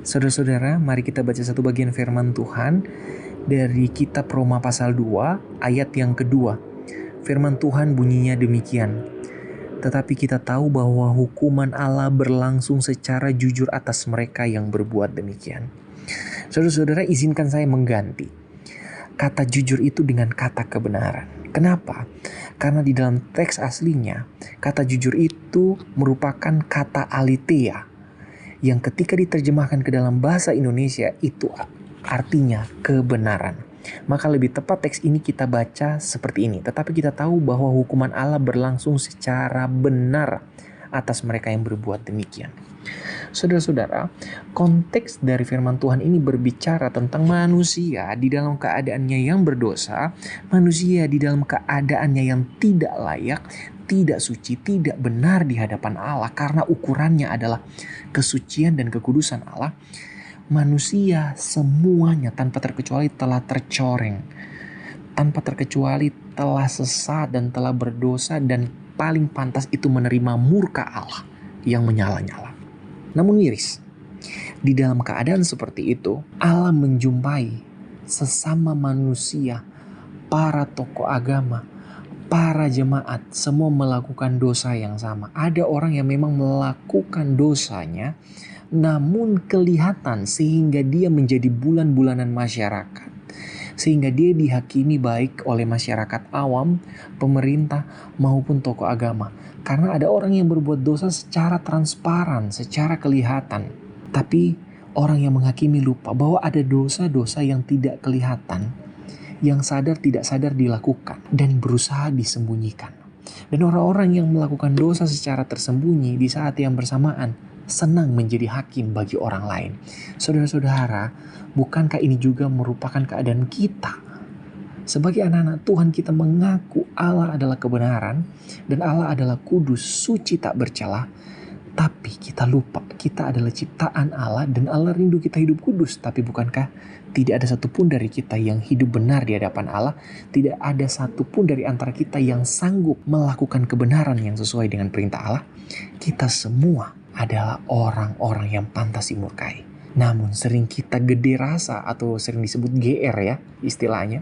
Saudara-saudara, mari kita baca satu bagian firman Tuhan dari kitab Roma pasal 2 ayat yang kedua. Firman Tuhan bunyinya demikian. Tetapi kita tahu bahwa hukuman Allah berlangsung secara jujur atas mereka yang berbuat demikian. Saudara-saudara, izinkan saya mengganti kata jujur itu dengan kata kebenaran. Kenapa? Karena di dalam teks aslinya, kata jujur itu merupakan kata aletheia, yang ketika diterjemahkan ke dalam bahasa Indonesia itu artinya kebenaran. Maka lebih tepat teks ini kita baca seperti ini. Tetapi kita tahu bahwa hukuman Allah berlangsung secara benar atas mereka yang berbuat demikian. Saudara-saudara, konteks dari firman Tuhan ini berbicara tentang manusia di dalam keadaannya yang berdosa, manusia di dalam keadaannya yang tidak layak, tidak suci, tidak benar di hadapan Allah karena ukurannya adalah kesucian dan kekudusan Allah. Manusia semuanya tanpa terkecuali telah tercoreng, tanpa terkecuali telah sesat dan telah berdosa, dan paling pantas itu menerima murka Allah yang menyala-nyala. Namun miris, di dalam keadaan seperti itu Allah menjumpai sesama manusia, para tokoh agama, para jemaat, semua melakukan dosa yang sama. Ada orang yang memang melakukan dosanya, namun kelihatan sehingga dia menjadi bulan-bulanan masyarakat. Sehingga dia dihakimi baik oleh masyarakat awam, pemerintah, maupun tokoh agama. Karena ada orang yang berbuat dosa secara transparan, secara kelihatan. Tapi orang yang menghakimi lupa bahwa ada dosa-dosa yang tidak kelihatan, yang sadar tidak sadar dilakukan dan berusaha disembunyikan. Dan orang-orang yang melakukan dosa secara tersembunyi di saat yang bersamaan senang menjadi hakim bagi orang lain. Saudara-saudara, bukankah ini juga merupakan keadaan kita? Sebagai anak-anak Tuhan, kita mengaku Allah adalah kebenaran dan Allah adalah kudus, suci, tak bercela. Tapi kita lupa kita adalah ciptaan Allah dan Allah rindu kita hidup kudus. Tapi bukankah tidak ada satupun dari kita yang hidup benar di hadapan Allah? Tidak ada satupun dari antara kita yang sanggup melakukan kebenaran yang sesuai dengan perintah Allah. Kita semua adalah orang-orang yang pantas dimurkai. Namun sering kita gede rasa atau sering disebut GR ya istilahnya,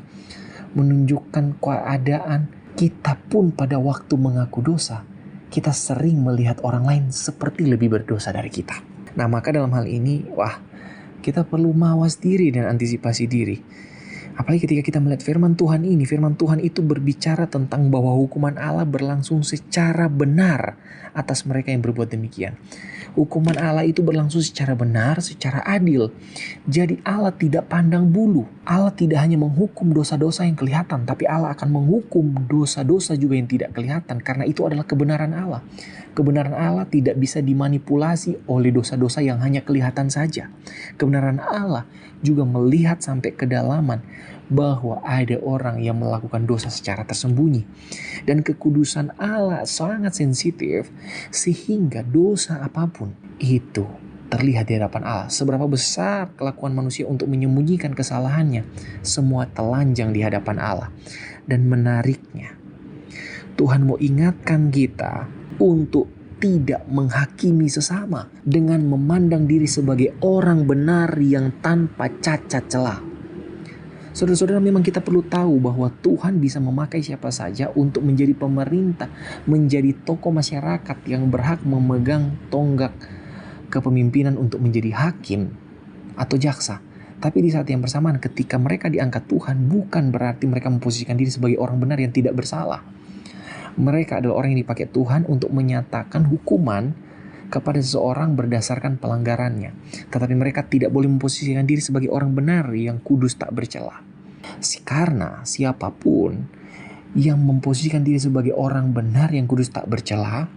menunjukkan keadaan kita pun pada waktu mengaku dosa, kita sering melihat orang lain seperti lebih berdosa dari kita. Nah, maka dalam hal ini, kita perlu mawas diri dan antisipasi diri. Apalagi ketika kita melihat firman Tuhan ini, firman Tuhan itu berbicara tentang bahwa hukuman Allah berlangsung secara benar atas mereka yang berbuat demikian. Hukuman Allah itu berlangsung secara benar, secara adil. Jadi Allah tidak pandang bulu. Allah tidak hanya menghukum dosa-dosa yang kelihatan, tapi Allah akan menghukum dosa-dosa juga yang tidak kelihatan, karena itu adalah kebenaran Allah. Kebenaran Allah tidak bisa dimanipulasi oleh dosa-dosa yang hanya kelihatan saja. Kebenaran Allah juga melihat sampai kedalaman bahwa ada orang yang melakukan dosa secara tersembunyi. Dan kekudusan Allah sangat sensitif sehingga dosa apapun itu terlihat di hadapan Allah. Seberapa besar kelakuan manusia untuk menyembunyikan kesalahannya, semua telanjang di hadapan Allah. Dan menariknya, Tuhan mau ingatkan kita untuk tidak menghakimi sesama dengan memandang diri sebagai orang benar yang tanpa cacat celah. Saudara-saudara, memang kita perlu tahu bahwa Tuhan bisa memakai siapa saja untuk menjadi pemerintah, menjadi tokoh masyarakat yang berhak memegang tonggak kepemimpinan untuk menjadi hakim atau jaksa. Tapi di saat yang bersamaan ketika mereka diangkat Tuhan, bukan berarti mereka memposisikan diri sebagai orang benar yang tidak bersalah. Mereka adalah orang yang dipakai Tuhan untuk menyatakan hukuman kepada seseorang berdasarkan pelanggarannya. Tetapi mereka tidak boleh memposisikan diri sebagai orang benar yang kudus tak bercela. Karena siapapun yang memposisikan diri sebagai orang benar yang kudus tak bercela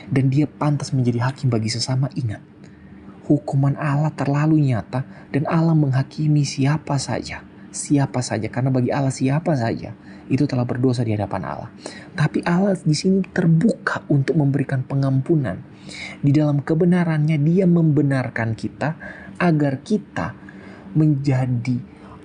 dan dia pantas menjadi hakim bagi sesama, ingat, hukuman Allah terlalu nyata dan Allah menghakimi siapa saja. Siapa saja, karena bagi Allah siapa saja itu telah berdosa di hadapan Allah. Tapi Allah di sini terbuka untuk memberikan pengampunan. Di dalam kebenarannya Dia membenarkan kita agar kita menjadi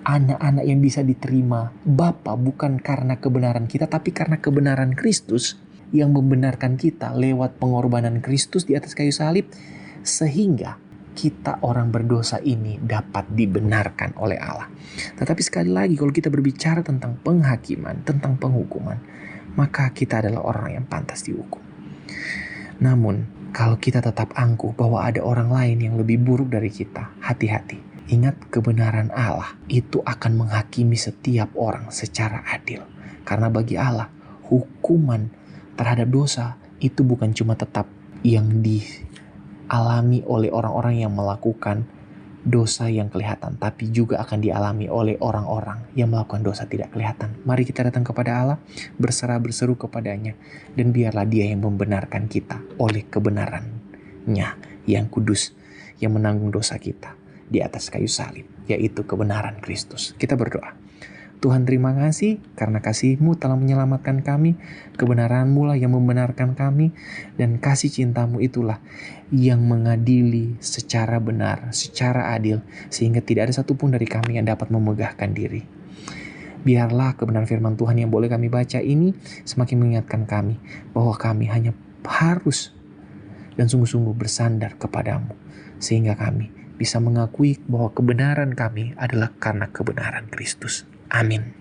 anak-anak yang bisa diterima Bapa, bukan karena kebenaran kita, tapi karena kebenaran Kristus yang membenarkan kita lewat pengorbanan Kristus di atas kayu salib, sehingga kita orang berdosa ini dapat dibenarkan oleh Allah. Tetapi sekali lagi, kalau kita berbicara tentang penghakiman, tentang penghukuman, maka kita adalah orang yang pantas dihukum. Namun, kalau kita tetap angkuh bahwa ada orang lain yang lebih buruk dari kita, hati-hati. Ingat, kebenaran Allah itu akan menghakimi setiap orang secara adil. Karena bagi Allah, hukuman terhadap dosa itu bukan cuma tetap yang dialami oleh orang-orang yang melakukan dosa yang kelihatan, tapi juga akan dialami oleh orang-orang yang melakukan dosa tidak kelihatan. Mari kita datang kepada Allah, berserah berseru kepadanya, dan biarlah Dia yang membenarkan kita oleh kebenaran-Nya yang kudus, yang menanggung dosa kita di atas kayu salib, yaitu kebenaran Kristus. Kita berdoa. Tuhan, terima kasih karena kasih-Mu telah menyelamatkan kami, kebenaran-Mu lah yang membenarkan kami, dan kasih cinta-Mu itulah yang mengadili secara benar, secara adil, sehingga tidak ada satupun dari kami yang dapat memegahkan diri. Biarlah kebenaran firman Tuhan yang boleh kami baca ini semakin mengingatkan kami bahwa kami hanya harus dan sungguh-sungguh bersandar kepadamu, sehingga kami bisa mengakui bahwa kebenaran kami adalah karena kebenaran Kristus. Amin.